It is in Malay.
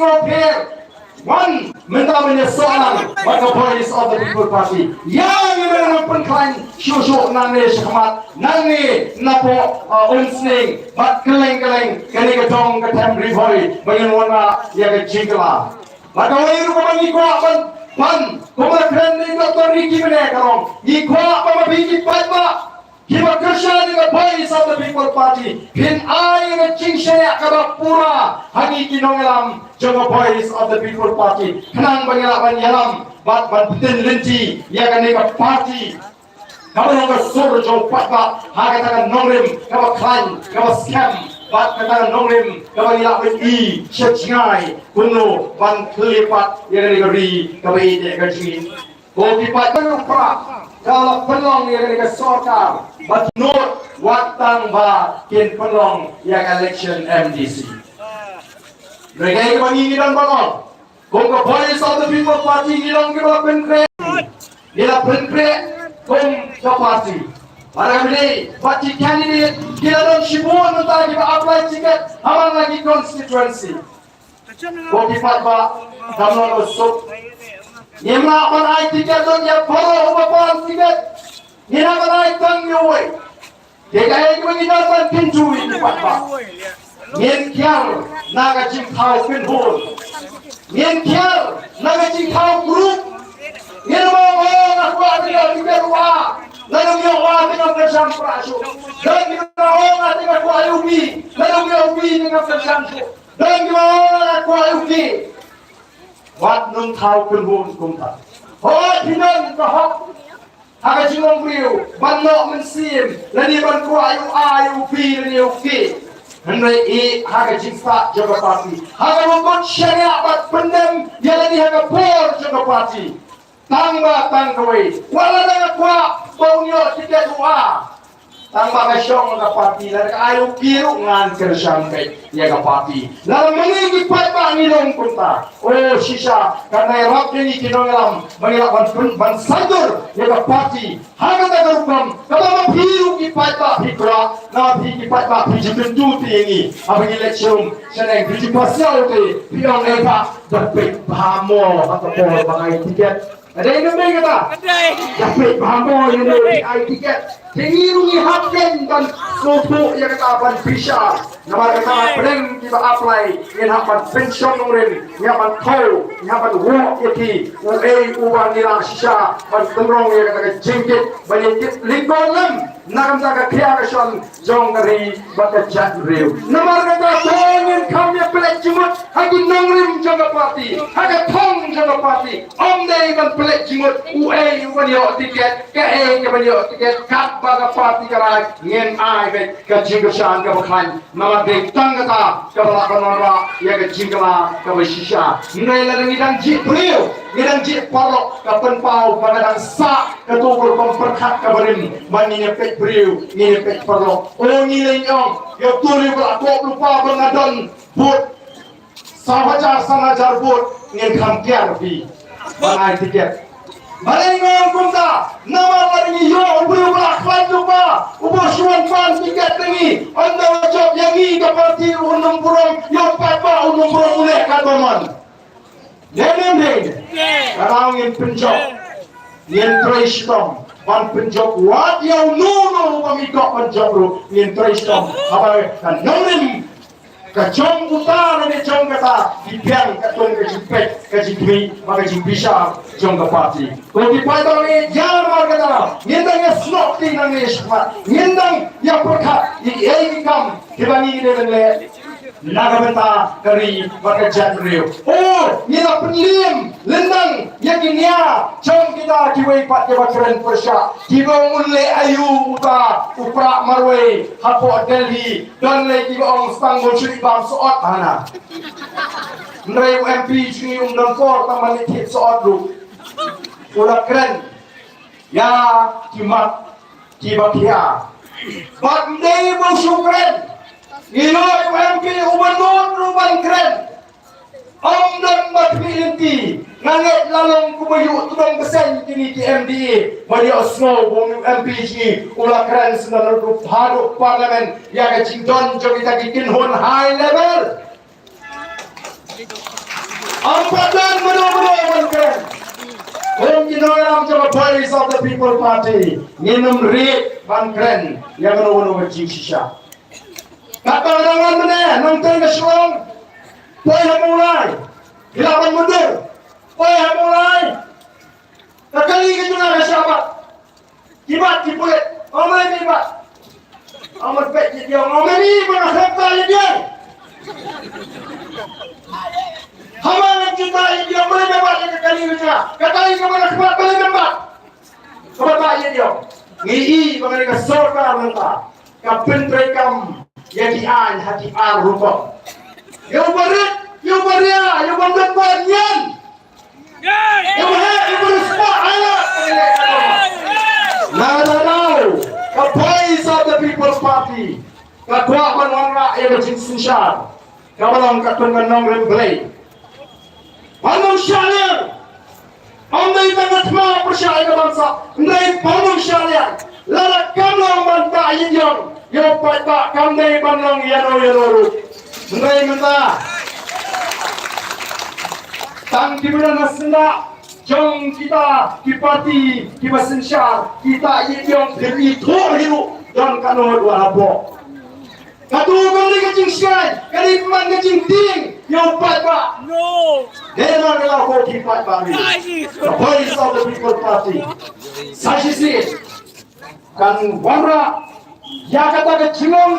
ngopir one mentamanya seorang maka voice of the people party yang memang penklaim syusyuk nangni syahmat nangni napo unsning bat keleng-keleng kani ketong ketem riboi bagian warna yang kejingkela maka wayu kumangi kuat pan kumakren ni Dr. Ricky menekarong ikuat pamabiki patma Kiba Krisha ni ka voice of the people party pin ay nga chingshe ka pura hangi kinongelam jong voice of the people party kanang bangilaban yalam bat putin linti ya ka ni ka party kamu nga surjo patba haga taga nongrim ka klan ka scam bat kata nongrim ka bangilaban I shechngai kuno ban klipat ya ka ri ka ide ka jin ko kipat ka pra kalau pelong yang kesorkan, menurut watang ba kin pelong yang election MDC. Mereka yang menginginkan pelong, kong voice of the people party ngilong kita penkre, kita penkre kong ke party. Para kami party candidate kita dong shibun untuk kita apply tiket, aman lagi constituency. Kong kipat ba, kamu usuk. Yemla akan ay tiket don ya poro upapan tiket. Nina akan ay tang yuwe. Kaya yung manginatan pinjuwi ni Patpa. Yen kiar naga jingkaw pinhul. Yen kiar naga jingkaw group. Yen mga nakwa niya tiket wa. Lalu niya wa tinggal bersam praso. Dan kita wa tinggal kwa yubi. Lalu niya ubi tinggal bersam. Dan kita nakwa yubi. Wat nun thao kun hun kum ta ho thinan ka hok ha ka chingong riu ban no men sim la ni ban ko ayu pi ni u ki hanai e ha ka jingsa jaga party ha ka mon sharia bat pendem ya la ni ha ka por jaga party tang kawai wala na kwa bonyo tiket wa tang ba ka syong ka party la ka ayu kiru ngan kerjam kai ya ka party la mengi pat ba ni long kunta oh shisha karena rap ni kinongalam mengilakan ban sandur ya ka party haga ta garukam kaba piru ki pat ba pikra na pi ki pat ba pi jitu ti ni abang election sanai biji pasial te pion eva dapat bahamo atau bangai tiket ada yang lebih kata dapat bahamo yang lebih ai tiket tinggi happen dan sopo yang kata ban bisa nama kata breng kita apply yang hapan pension ngren yang hapan kau yang hapan work yaki uang nila sisa ban temrong yang kata jengkit banyak lingkungan nakam taka kreation jong dari baka jat rew nama kata tongin kami pelek jimut hagi nongrim jaga party haga tong jaga party om day ban pelek jimut uban yo tiket ke ban yo tiket kat baga party karai ngen ai be ka jingsan ka bakhan nama de tangata ka balakanora ya ka jingla ka bashisha ngai la ngidang ji priu ngidang ji parok ka penpau pagadang sa ka tugol pemperkat ka barim bani pek priu ni pek parok o ni lenyong yo tuli ba ko lupa bangadon but sahaja sanajar but ngen kham kiar bi bangai tiket Malingon kumta, nama lagi yo ubur belakang juga, ubur suan pan tiket tinggi, anda wajib yang ini keparti unum burung, yo patba unum burung ulek kadoman. Jadi, sekarang yang penjok, yang tristom, pan penjok, wat yang nunu pemikok penjok lu, yang tristom, apa kan nolim. Kacung utara ni jong kata dipiang kacung kejipet kejipmi maka jimbisa jong kapati. Kalau dipaitong ni jangan kata ngendang snok tinggal ni sepat ngendang yang perkat di ikam dibanding dengan le naga benta dari maka jadriu. Oh ni la penlim lendang yang kinia jong kita kiwai pat ke bakren persya kiba ulle ayu uta upra marwe hapo Delhi dan le kiba ong stang bolsyi bang soot hana Nrei MP sini dan for taman itit soot lu ulah keren ya kimat kibakia bak mdei bang syukren Iloi MP ubanun ruban keren Om dan matri nangit lalong kumayu tudong besen kini di MDA bagi osno bumi MP sini ulah keren senar grup haduk parlemen yang kecing don jogi tagi kinhon high level Ampadan benar-benar keren. Kung ginawa sa Voice of the People Party, nginum rin ban keren yang ano-ano siya. Katarangan mo na, nang tengasyon, po'y hamulay, hilapan mundur, po'y hamulay, nakaligan nyo na kasyabat, kibat, kipulit, omay kibat, omay pekit yung, omay ni, mga kaptalit yan, hamangan kita, hindi ang mulai nabat, nakaligan nyo na, kataligan mo na kibat, balik nabat, kabataan yun, ngii, mga nagasorka nanta, kapintrekam, yakian hakian rupa. Yung barit, yung barya, yung bandan yan. Yung barit, yung baruspa, alat. Nananaw, the Voice of the People's Party. Katwa man mga yung jinsinsyar. Kawalang katungan ng remblay. Anong syalyan? Ang naitangat mga persyaya ng bansa, naipanong syalyan. Lalakam lang bantayin yung pada kami banang yano Menai menta tang di mana nasenda jong kita di parti di Malaysia kita yang beri thor hiru dan kanu dua habo katu kali kecing siai kali pemang kecing ting yang pada no dewan kalau kau kipat bagi the Voice of the People Party saksi kan warna ya kata kecimong